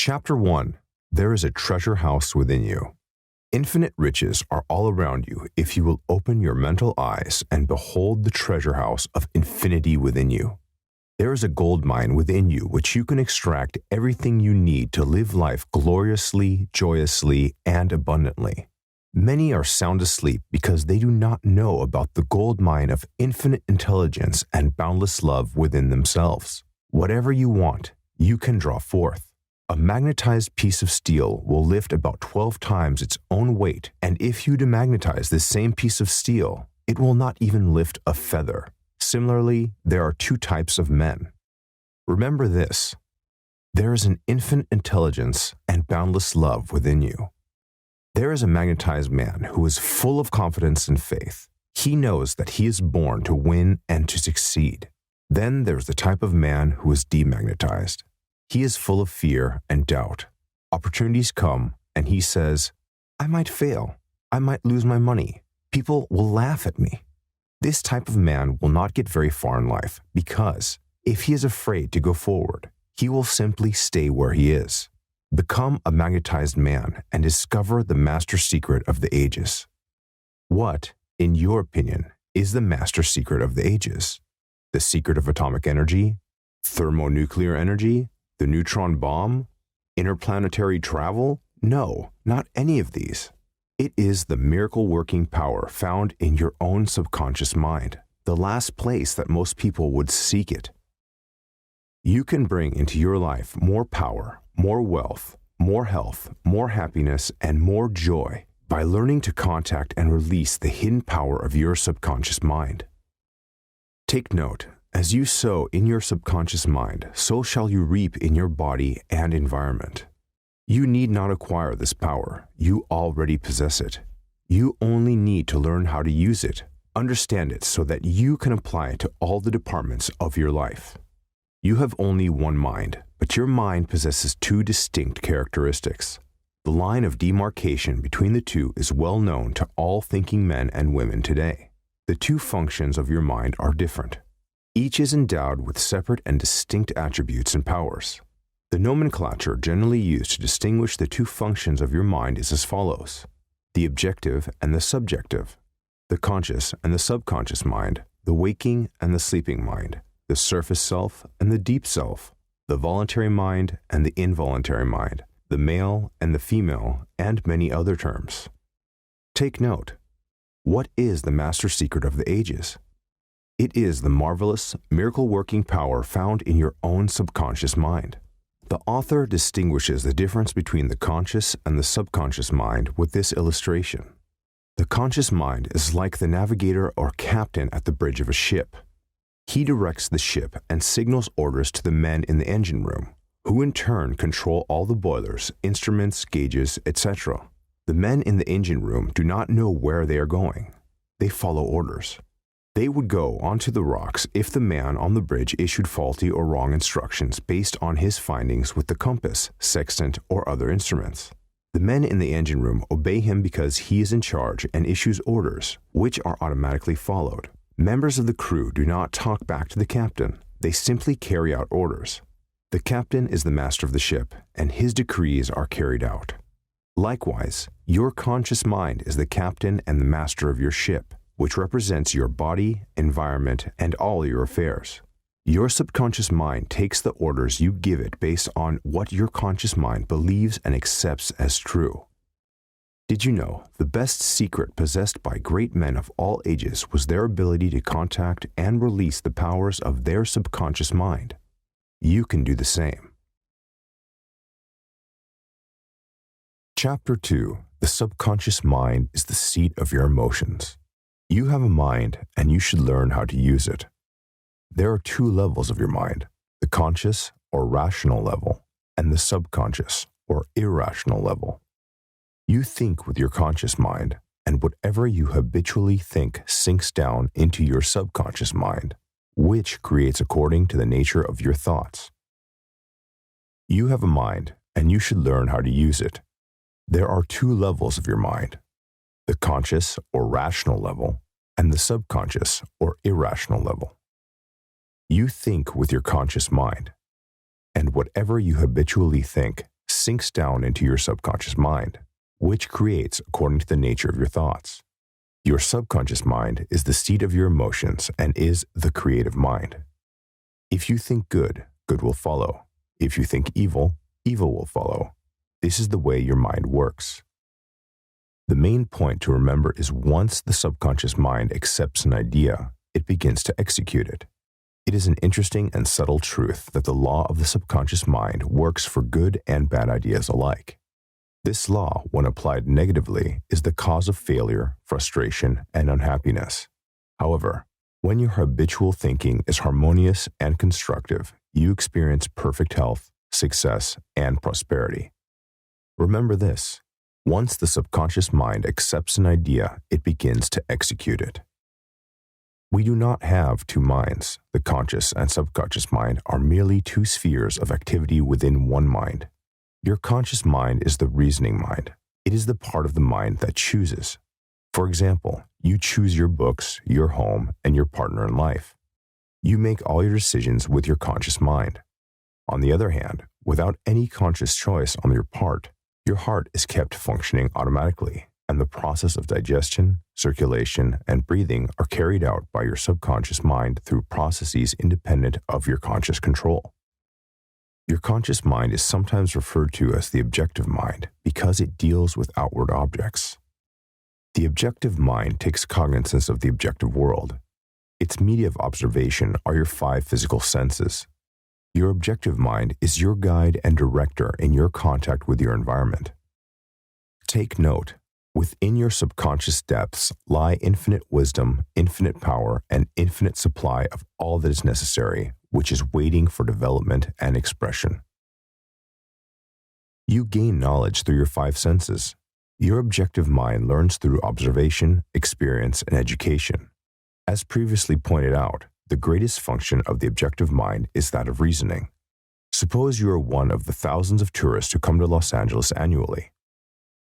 Chapter 1. There is a treasure house within you. Infinite riches are all around you if you will open your mental eyes and behold the treasure house of infinity within you. There is a gold mine within you which you can extract everything you need to live life gloriously, joyously, and abundantly. Many are sound asleep because they do not know about the gold mine of infinite intelligence and boundless love within themselves. Whatever you want, you can draw forth. A magnetized piece of steel will lift about 12 times its own weight, and if you demagnetize this same piece of steel, it will not even lift a feather. Similarly, there are two types of men. Remember this: there is an infinite intelligence and boundless love within you. There is a magnetized man who is full of confidence and faith. He knows that he is born to win and to succeed. Then there's the type of man who is demagnetized. He is full of fear and doubt. Opportunities come, and he says, I might fail. I might lose my money. People will laugh at me. This type of man will not get very far in life because, if he is afraid to go forward, he will simply stay where he is. Become a magnetized man and discover the master secret of the ages. What, in your opinion, is the master secret of the ages? The secret of atomic energy? Thermonuclear energy? The neutron bomb? Interplanetary travel? No, not any of these. It is the miracle-working power found in your own subconscious mind, the last place that most people would seek it. You can bring into your life more power, more wealth, more health, more happiness, and more joy by learning to contact and release the hidden power of your subconscious mind. Take note. As you sow in your subconscious mind, so shall you reap in your body and environment. You need not acquire this power. You already possess it. You only need to learn how to use it, understand it so that you can apply it to all the departments of your life. You have only one mind, but your mind possesses two distinct characteristics. The line of demarcation between the two is well known to all thinking men and women today. The two functions of your mind are different. Each is endowed with separate and distinct attributes and powers. The nomenclature generally used to distinguish the two functions of your mind is as follows: the objective and the subjective, the conscious and the subconscious mind, the waking and the sleeping mind, the surface self and the deep self, the voluntary mind and the involuntary mind, the male and the female, and many other terms. Take note. What is the master secret of the ages? It is the marvelous, miracle-working power found in your own subconscious mind. The author distinguishes the difference between the conscious and the subconscious mind with this illustration. The conscious mind is like the navigator or captain at the bridge of a ship. He directs the ship and signals orders to the men in the engine room, who in turn control all the boilers, instruments, gauges, etc. The men in the engine room do not know where they are going. They follow orders. They would go onto the rocks if the man on the bridge issued faulty or wrong instructions based on his findings with the compass, sextant, or other instruments. The men in the engine room obey him because he is in charge and issues orders, which are automatically followed. Members of the crew do not talk back to the captain. They simply carry out orders. The captain is the master of the ship, and his decrees are carried out. Likewise, your conscious mind is the captain and the master of your ship, which represents your body, environment, and all your affairs. Your subconscious mind takes the orders you give it based on what your conscious mind believes and accepts as true. Did you know the best secret possessed by great men of all ages was their ability to contact and release the powers of their subconscious mind? You can do the same. Chapter 2. The subconscious mind is the seat of your emotions. You have a mind, and you should learn how to use it. There are two levels of your mind: the conscious or rational level, and the subconscious or irrational level. You think with your conscious mind, and whatever you habitually think sinks down into your subconscious mind, which creates according to the nature of your thoughts. You have a mind, and you should learn how to use it. There are two levels of your mind: the conscious or rational level, and the subconscious or irrational level. You think with your conscious mind, and whatever you habitually think sinks down into your subconscious mind, which creates according to the nature of your thoughts. Your subconscious mind is the seat of your emotions and is the creative mind. If you think good, good will follow. If you think evil, evil will follow. This is the way your mind works. The main point to remember is once the subconscious mind accepts an idea, it begins to execute it. It is an interesting and subtle truth that the law of the subconscious mind works for good and bad ideas alike. This law, when applied negatively, is the cause of failure, frustration, and unhappiness. However, when your habitual thinking is harmonious and constructive, you experience perfect health, success, and prosperity. Remember this: once the subconscious mind accepts an idea, it begins to execute it. We do not have two minds. The conscious and subconscious mind are merely two spheres of activity within one mind. Your conscious mind is the reasoning mind. It is the part of the mind that chooses. For example, you choose your books, your home, and your partner in life. You make all your decisions with your conscious mind. On the other hand, without any conscious choice on your part, your heart is kept functioning automatically, and the process of digestion, circulation, and breathing are carried out by your subconscious mind through processes independent of your conscious control. Your conscious mind is sometimes referred to as the objective mind because it deals with outward objects. The objective mind takes cognizance of the objective world. Its media of observation are your 5 physical senses. Your objective mind is your guide and director in your contact with your environment. Take note, within your subconscious depths lie infinite wisdom, infinite power, and infinite supply of all that is necessary, which is waiting for development and expression. You gain knowledge through your 5 senses. Your objective mind learns through observation, experience, and education. As previously pointed out, the greatest function of the objective mind is that of reasoning. Suppose you are one of the thousands of tourists who come to Los Angeles annually.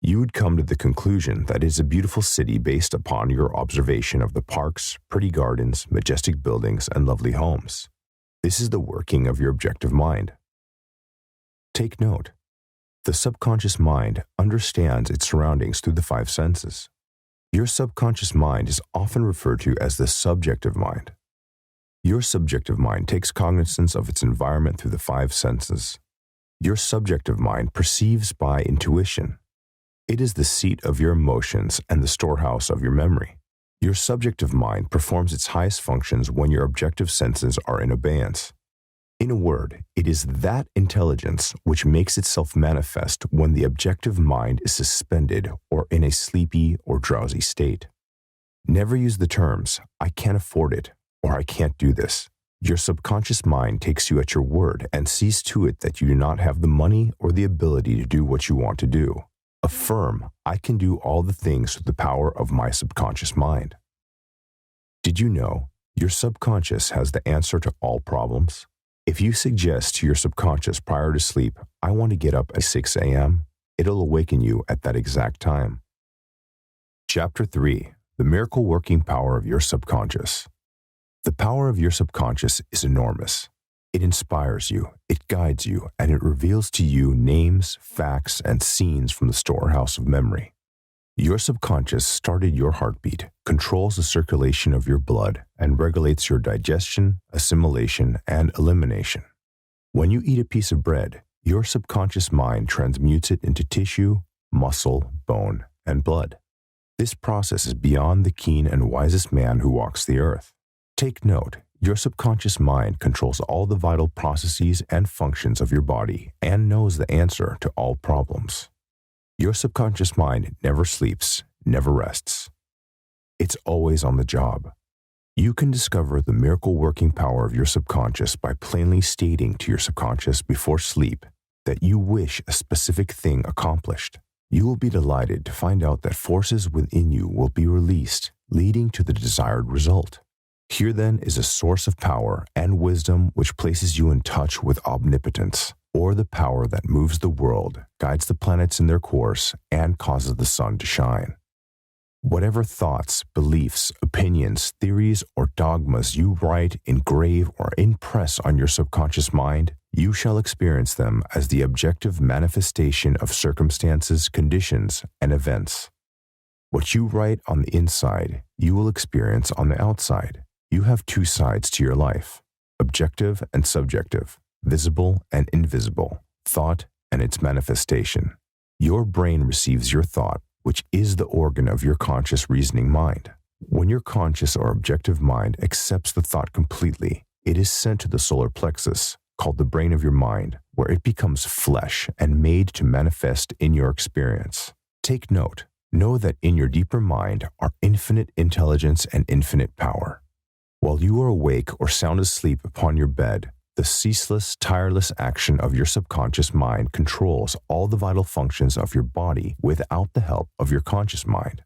You would come to the conclusion that it is a beautiful city based upon your observation of the parks, pretty gardens, majestic buildings, and lovely homes. This is the working of your objective mind. Take note. The subconscious mind understands its surroundings through the 5 senses. Your subconscious mind is often referred to as the subjective mind. Your subjective mind takes cognizance of its environment through the 5 senses. Your subjective mind perceives by intuition. It is the seat of your emotions and the storehouse of your memory. Your subjective mind performs its highest functions when your objective senses are in abeyance. In a word, it is that intelligence which makes itself manifest when the objective mind is suspended or in a sleepy or drowsy state. Never use the terms, "I can't afford it," or "I can't do this." Your subconscious mind takes you at your word and sees to it that you do not have the money or the ability to do what you want to do. Affirm, "I can do all the things through the power of my subconscious mind." Did you know your subconscious has the answer to all problems? If you suggest to your subconscious prior to sleep, "I want to get up at 6 a.m., it'll awaken you at that exact time. Chapter 3. The Miracle Working Power of Your Subconscious. The power of your subconscious is enormous. It inspires you, it guides you, and it reveals to you names, facts, and scenes from the storehouse of memory. Your subconscious started your heartbeat, controls the circulation of your blood, and regulates your digestion, assimilation, and elimination. When you eat a piece of bread, your subconscious mind transmutes it into tissue, muscle, bone, and blood. This process is beyond the keen and wisest man who walks the earth. Take note, your subconscious mind controls all the vital processes and functions of your body and knows the answer to all problems. Your subconscious mind never sleeps, never rests. It's always on the job. You can discover the miracle working power of your subconscious by plainly stating to your subconscious before sleep that you wish a specific thing accomplished. You will be delighted to find out that forces within you will be released, leading to the desired result. Here then is a source of power and wisdom which places you in touch with omnipotence, or the power that moves the world, guides the planets in their course, and causes the sun to shine. Whatever thoughts, beliefs, opinions, theories, or dogmas you write, engrave, or impress on your subconscious mind, You shall experience them as the objective manifestation of circumstances, conditions, and events. What you write on the inside, you will experience on the outside. You have two sides to your life, objective and subjective, visible and invisible, thought and its manifestation. Your brain receives your thought, which is the organ of your conscious reasoning mind. When your conscious or objective mind accepts the thought completely, it is sent to the solar plexus, called the brain of your mind, where it becomes flesh and made to manifest in your experience. Take note. Know that in your deeper mind are infinite intelligence and infinite power. While you are awake or sound asleep upon your bed, the ceaseless, tireless action of your subconscious mind controls all the vital functions of your body without the help of your conscious mind.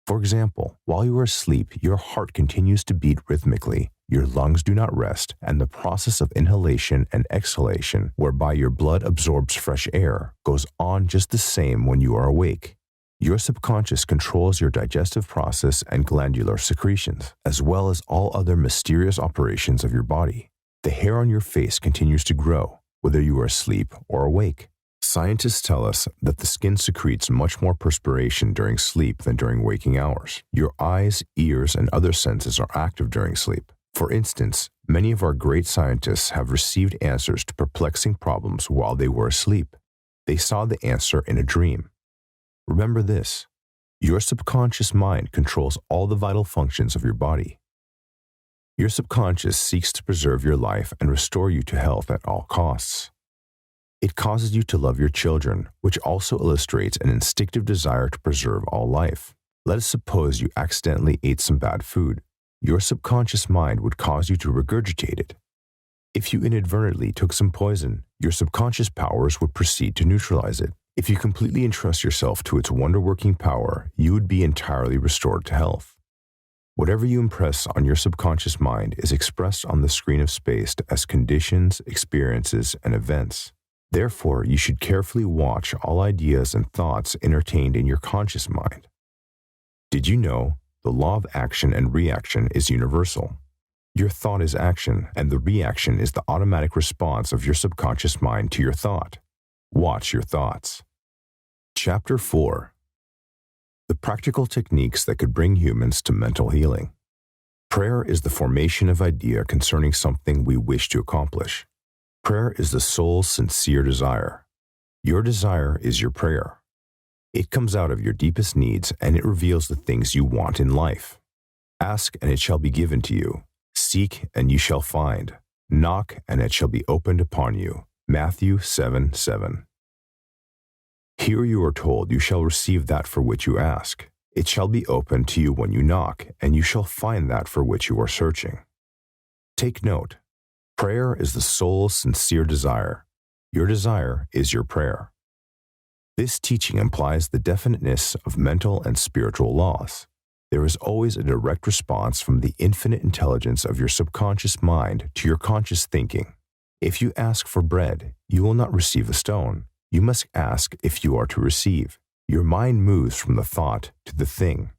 For example, while you are asleep, your heart continues to beat rhythmically, your lungs do not rest, and the process of inhalation and exhalation, whereby your blood absorbs fresh air, goes on just the same when you are awake. Your subconscious controls your digestive process and glandular secretions, as well as all other mysterious operations of your body. The hair on your face continues to grow, whether you are asleep or awake. Scientists tell us that the skin secretes much more perspiration during sleep than during waking hours. Your eyes, ears, and other senses are active during sleep. For instance, many of our great scientists have received answers to perplexing problems while they were asleep. They saw the answer in a dream. Remember this, your subconscious mind controls all the vital functions of your body. Your subconscious seeks to preserve your life and restore you to health at all costs. It causes you to love your children, which also illustrates an instinctive desire to preserve all life. Let us suppose you accidentally ate some bad food. Your subconscious mind would cause you to regurgitate it. If you inadvertently took some poison, your subconscious powers would proceed to neutralize it. If you completely entrust yourself to its wonder-working power, you would be entirely restored to health. Whatever you impress on your subconscious mind is expressed on the screen of space as conditions, experiences, and events. Therefore, you should carefully watch all ideas and thoughts entertained in your conscious mind. Did you know the law of action and reaction is universal? Your thought is action, and the reaction is the automatic response of your subconscious mind to your thought. Watch your thoughts. Chapter 4. The practical techniques that could bring humans to mental healing. Prayer is the formation of idea concerning something we wish to accomplish. Prayer is the soul's sincere desire. Your desire is your prayer. It comes out of your deepest needs and it reveals the things you want in life. Ask and it shall be given to you. Seek and you shall find. Knock and it shall be opened upon you. Matthew 7:7. Here you are told you shall receive that for which you ask. It shall be opened to you when you knock, and you shall find that for which you are searching. Take note. Prayer is the soul's sincere desire. Your desire is your prayer. This teaching implies the definiteness of mental and spiritual laws. There is always a direct response from the infinite intelligence of your subconscious mind to your conscious thinking. If you ask for bread, you will not receive a stone. You must ask if you are to receive. Your mind moves from the thought to the thing.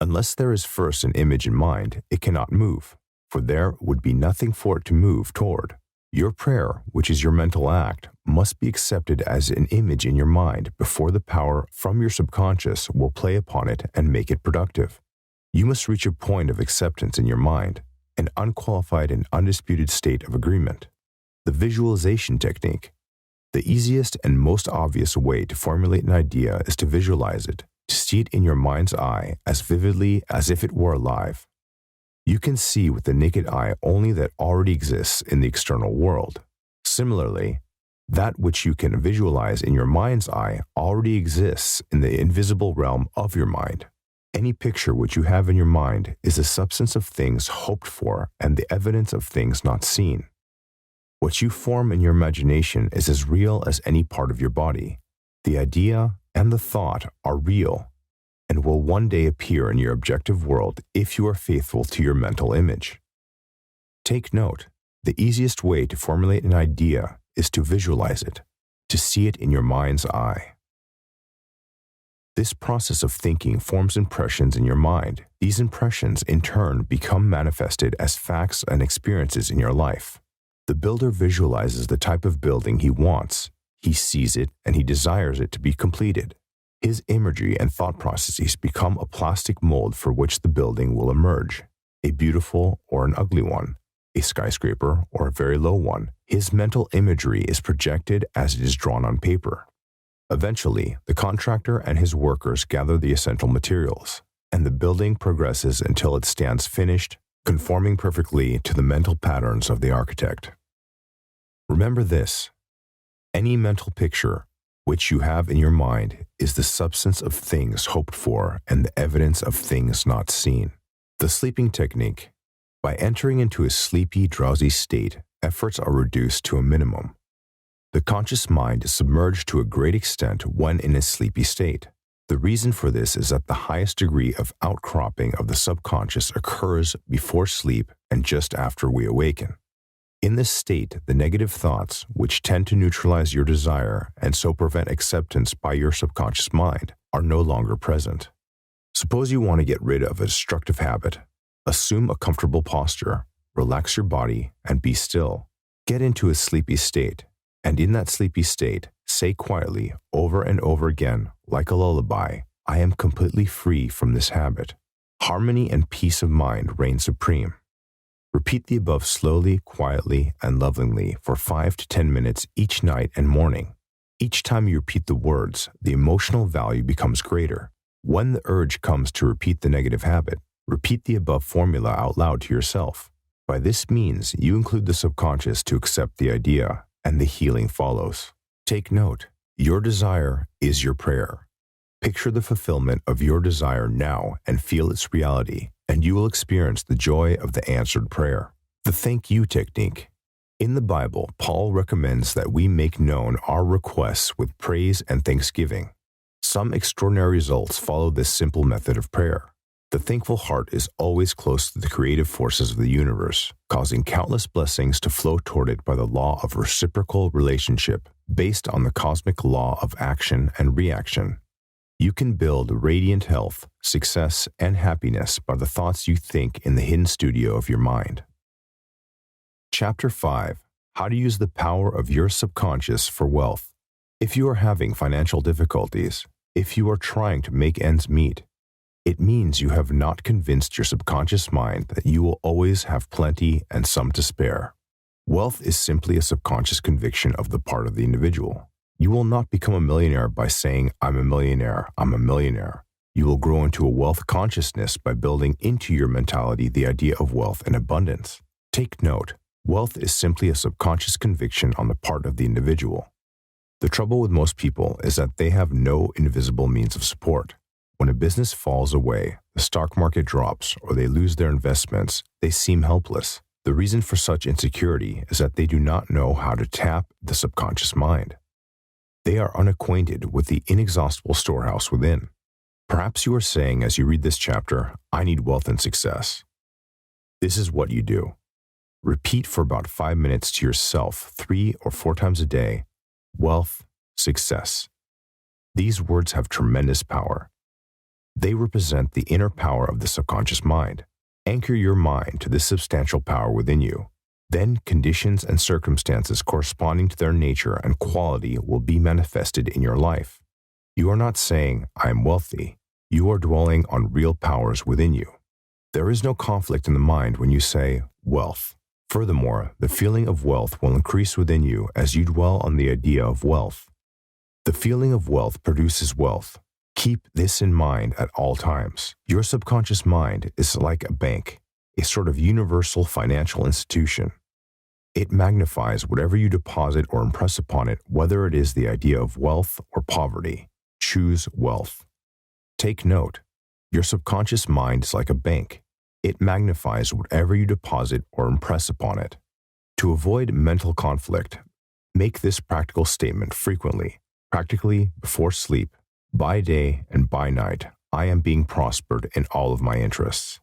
Unless there is first an image in mind, it cannot move, for there would be nothing for it to move toward. Your prayer, which is your mental act, must be accepted as an image in your mind before the power from your subconscious will play upon it and make it productive. You must reach a point of acceptance in your mind, an unqualified and undisputed state of agreement. The visualization technique. The easiest and most obvious way to formulate an idea is to visualize it, to see it in your mind's eye as vividly as if it were alive. You can see with the naked eye only that already exists in the external world. Similarly, that which you can visualize in your mind's eye already exists in the invisible realm of your mind. Any picture which you have in your mind is the substance of things hoped for and the evidence of things not seen. What you form in your imagination is as real as any part of your body. The idea and the thought are real and will one day appear in your objective world if you are faithful to your mental image. Take note, the easiest way to formulate an idea is to visualize it, to see it in your mind's eye. This process of thinking forms impressions in your mind. These impressions, in turn, become manifested as facts and experiences in your life. The builder visualizes the type of building he wants. He sees it and he desires it to be completed. His imagery and thought processes become a plastic mold for which the building will emerge, a beautiful or an ugly one, a skyscraper or a very low one. His mental imagery is projected as it is drawn on paper. Eventually, the contractor and his workers gather the essential materials, and the building progresses until it stands finished, conforming perfectly to the mental patterns of the architect. Remember this: any mental picture which you have in your mind is the substance of things hoped for and the evidence of things not seen. The sleeping technique. By entering into a sleepy, drowsy state, efforts are reduced to a minimum. The conscious mind is submerged to a great extent when in a sleepy state. The reason for this is that the highest degree of outcropping of the subconscious occurs before sleep and just after we awaken. In this state, the negative thoughts, which tend to neutralize your desire and so prevent acceptance by your subconscious mind, are no longer present. Suppose you want to get rid of a destructive habit. Assume a comfortable posture, relax your body, and be still. Get into a sleepy state, and in that sleepy state, say quietly, over and over again, like a lullaby, I am completely free from this habit. Harmony and peace of mind reign supreme. Repeat the above slowly, quietly, and lovingly for 5 to 10 minutes each night and morning. Each time you repeat the words, the emotional value becomes greater. When the urge comes to repeat the negative habit, repeat the above formula out loud to yourself. By this means, you include the subconscious to accept the idea, and the healing follows. Take note, your desire is your prayer. Picture the fulfillment of your desire now and feel its reality, and you will experience the joy of the answered prayer. The thank you technique. In the Bible, Paul recommends that we make known our requests with praise and thanksgiving. Some extraordinary results follow this simple method of prayer. The thankful heart is always close to the creative forces of the universe, causing countless blessings to flow toward it by the law of reciprocal relationship, based on the cosmic law of action and reaction. You can build radiant health, success, and happiness by the thoughts you think in the hidden studio of your mind. Chapter 5. How to use the power of your subconscious for wealth. If you are having financial difficulties, if you are trying to make ends meet, it means you have not convinced your subconscious mind that you will always have plenty and some to spare. Wealth is simply a subconscious conviction of the part of the individual. You will not become a millionaire by saying, I'm a millionaire, I'm a millionaire. You will grow into a wealth consciousness by building into your mentality the idea of wealth and abundance. Take note, wealth is simply a subconscious conviction on the part of the individual. The trouble with most people is that they have no invisible means of support. When a business falls away, the stock market drops, or they lose their investments, they seem helpless. The reason for such insecurity is that they do not know how to tap the subconscious mind. They are unacquainted with the inexhaustible storehouse within. Perhaps you are saying as you read this chapter, I need wealth and success. This is what you do. Repeat for about 5 minutes to yourself 3 or 4 times a day, wealth, success. These words have tremendous power. They represent the inner power of the subconscious mind. Anchor your mind to this substantial power within you. Then conditions and circumstances corresponding to their nature and quality will be manifested in your life. You are not saying, I am wealthy. You are dwelling on real powers within you. There is no conflict in the mind when you say, wealth. Furthermore, the feeling of wealth will increase within you as you dwell on the idea of wealth. The feeling of wealth produces wealth. Keep this in mind at all times. Your subconscious mind is like a bank, a sort of universal financial institution. It magnifies whatever you deposit or impress upon it, whether it is the idea of wealth or poverty. Choose wealth. Take note, your subconscious mind is like a bank. It magnifies whatever you deposit or impress upon it. To avoid mental conflict, make this practical statement frequently, practically before sleep. By day and by night, I am being prospered in all of my interests.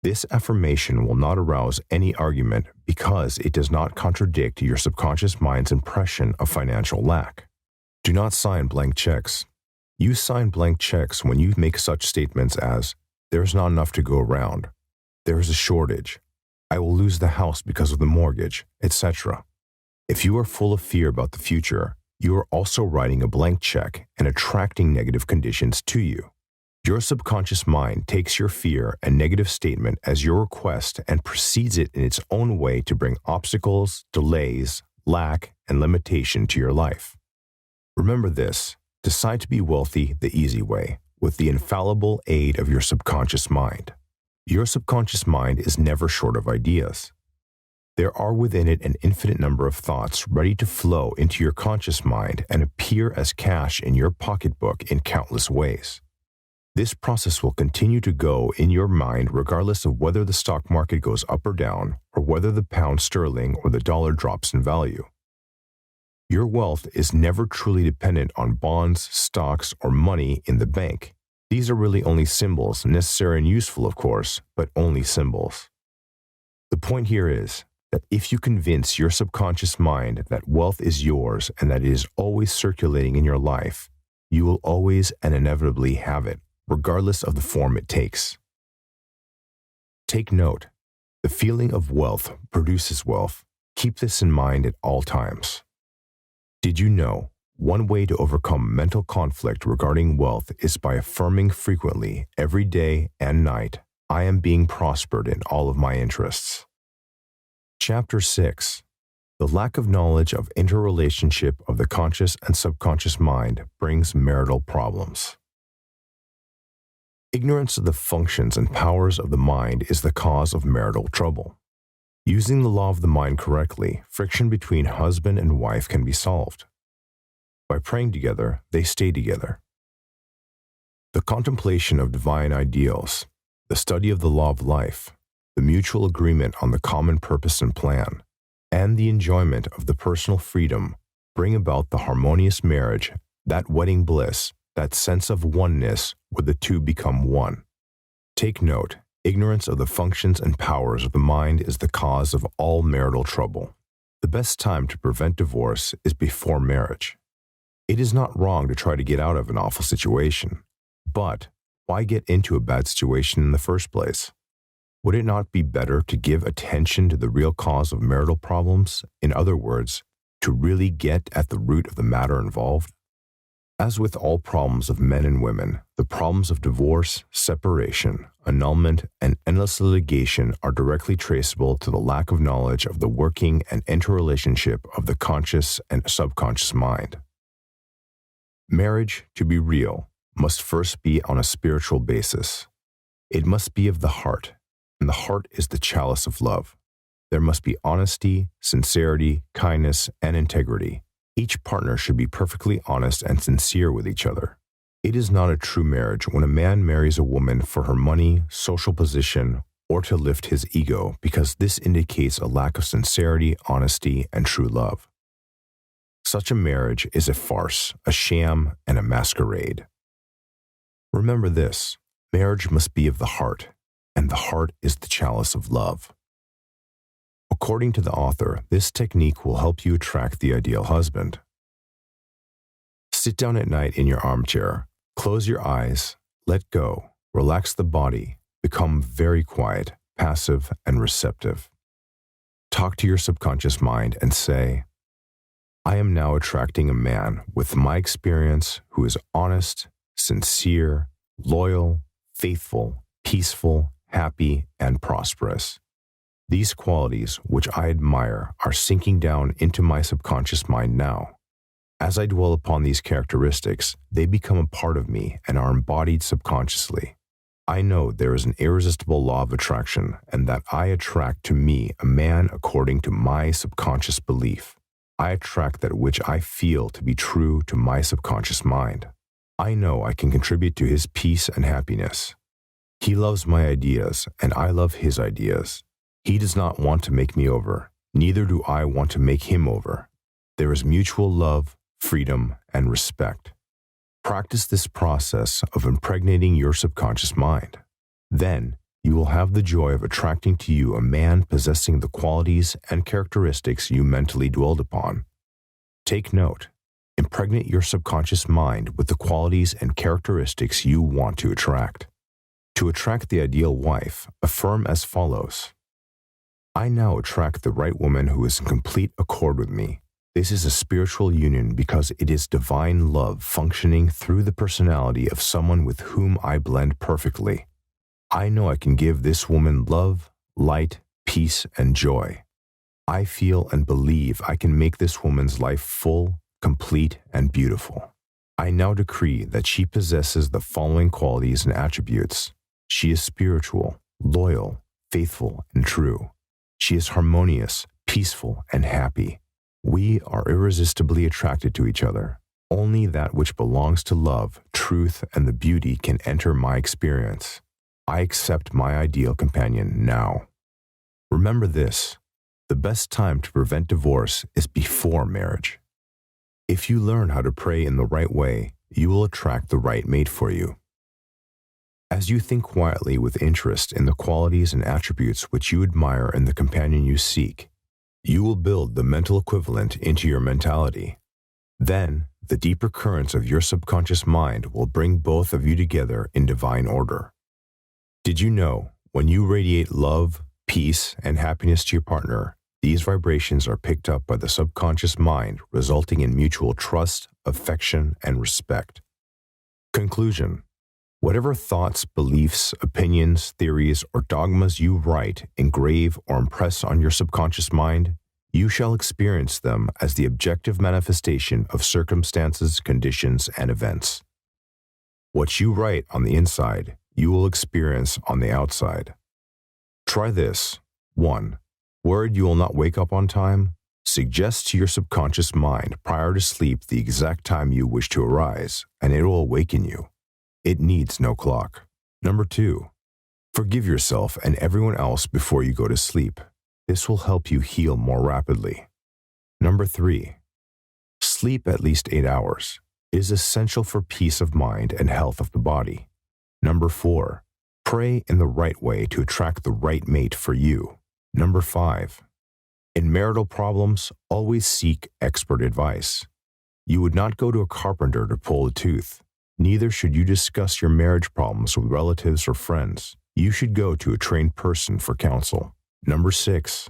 This affirmation will not arouse any argument because it does not contradict your subconscious mind's impression of financial lack. Do not sign blank checks. You sign blank checks when you make such statements as, there is not enough to go around, there is a shortage, I will lose the house because of the mortgage, etc. If you are full of fear about the future, you are also writing a blank check and attracting negative conditions to you. Your subconscious mind takes your fear and negative statement as your request and proceeds it in its own way to bring obstacles, delays, lack, and limitation to your life. Remember this: decide to be wealthy the easy way, with the infallible aid of your subconscious mind. Your subconscious mind is never short of ideas. There are within it an infinite number of thoughts ready to flow into your conscious mind and appear as cash in your pocketbook in countless ways. This process will continue to go in your mind regardless of whether the stock market goes up or down, or whether the pound sterling or the dollar drops in value. Your wealth is never truly dependent on bonds, stocks, or money in the bank. These are really only symbols, necessary and useful, of course, but only symbols. The point here is that if you convince your subconscious mind that wealth is yours and that it is always circulating in your life, you will always and inevitably have it, regardless of the form it takes. Take note: the feeling of wealth produces wealth. Keep this in mind at all times. Did you know one way to overcome mental conflict regarding wealth is by affirming frequently, every day and night, I am being prospered in all of my interests? Chapter 6. The lack of knowledge of interrelationship of the conscious and subconscious mind brings marital problems. Ignorance of the functions and powers of the mind is the cause of marital trouble. Using the law of the mind correctly, friction between husband and wife can be solved. By praying together, they stay together. The contemplation of divine ideals, the study of the law of life, the mutual agreement on the common purpose and plan, and the enjoyment of the personal freedom bring about the harmonious marriage, that wedding bliss, that sense of oneness where the two become one. Take note: ignorance of the functions and powers of the mind is the cause of all marital trouble. The best time to prevent divorce is before marriage. It is not wrong to try to get out of an awful situation, but why get into a bad situation in the first place? Would it not be better to give attention to the real cause of marital problems? In other words, to really get at the root of the matter involved? As with all problems of men and women, the problems of divorce, separation, annulment, and endless litigation are directly traceable to the lack of knowledge of the working and interrelationship of the conscious and subconscious mind. Marriage, to be real, must first be on a spiritual basis. It must be of the heart, and the heart is the chalice of love. There must be honesty, sincerity, kindness, and integrity. Each partner should be perfectly honest and sincere with each other. It is not a true marriage when a man marries a woman for her money, social position, or to lift his ego, because this indicates a lack of sincerity, honesty, and true love. Such a marriage is a farce, a sham, and a masquerade. Remember this: marriage must be of the heart, and the heart is the chalice of love. According to the author, this technique will help you attract the ideal husband. Sit down at night in your armchair, close your eyes, let go, relax the body, become very quiet, passive, and receptive. Talk to your subconscious mind and say, I am now attracting a man with my experience who is honest, sincere, loyal, faithful, peaceful, happy, and prosperous. These qualities, which I admire, are sinking down into my subconscious mind now. As I dwell upon these characteristics, they become a part of me and are embodied subconsciously. I know there is an irresistible law of attraction, and that I attract to me a man according to my subconscious belief. I attract that which I feel to be true to my subconscious mind. I know I can contribute to his peace and happiness. He loves my ideas, and I love his ideas. He does not want to make me over, neither do I want to make him over. There is mutual love, freedom, and respect. Practice this process of impregnating your subconscious mind. Then, you will have the joy of attracting to you a man possessing the qualities and characteristics you mentally dwelled upon. Take note: impregnate your subconscious mind with the qualities and characteristics you want to attract. To attract the ideal wife, affirm as follows: I now attract the right woman who is in complete accord with me. This is a spiritual union because it is divine love functioning through the personality of someone with whom I blend perfectly. I know I can give this woman love, light, peace, and joy. I feel and believe I can make this woman's life full, complete, and beautiful. I now decree that she possesses the following qualities and attributes. She is spiritual, loyal, faithful, and true. She is harmonious, peaceful, and happy. We are irresistibly attracted to each other. Only that which belongs to love, truth, and the beauty can enter my experience. I accept my ideal companion now. Remember this: the best time to prevent divorce is before marriage. If you learn how to pray in the right way, you will attract the right mate for you. As you think quietly with interest in the qualities and attributes which you admire in the companion you seek, you will build the mental equivalent into your mentality. Then, the deeper currents of your subconscious mind will bring both of you together in divine order. Did you know, when you radiate love, peace, and happiness to your partner, these vibrations are picked up by the subconscious mind, resulting in mutual trust, affection, and respect. Conclusion: whatever thoughts, beliefs, opinions, theories, or dogmas you write, engrave, or impress on your subconscious mind, you shall experience them as the objective manifestation of circumstances, conditions, and events. What you write on the inside, you will experience on the outside. Try this. 1. Word you will not wake up on time. Suggest to your subconscious mind prior to sleep the exact time you wish to arise, and it will awaken you. It needs no clock. 2. Forgive yourself and everyone else before you go to sleep. This will help you heal more rapidly. 3. Sleep at least 8 hours. It is essential for peace of mind and health of the body. 4. Pray in the right way to attract the right mate for you. 5. In marital problems, always seek expert advice. You would not go to a carpenter to pull a tooth. Neither should you discuss your marriage problems with relatives or friends. You should go to a trained person for counsel. 6.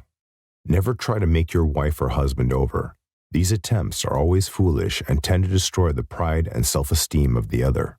Never try to make your wife or husband over. These attempts are always foolish and tend to destroy the pride and self-esteem of the other.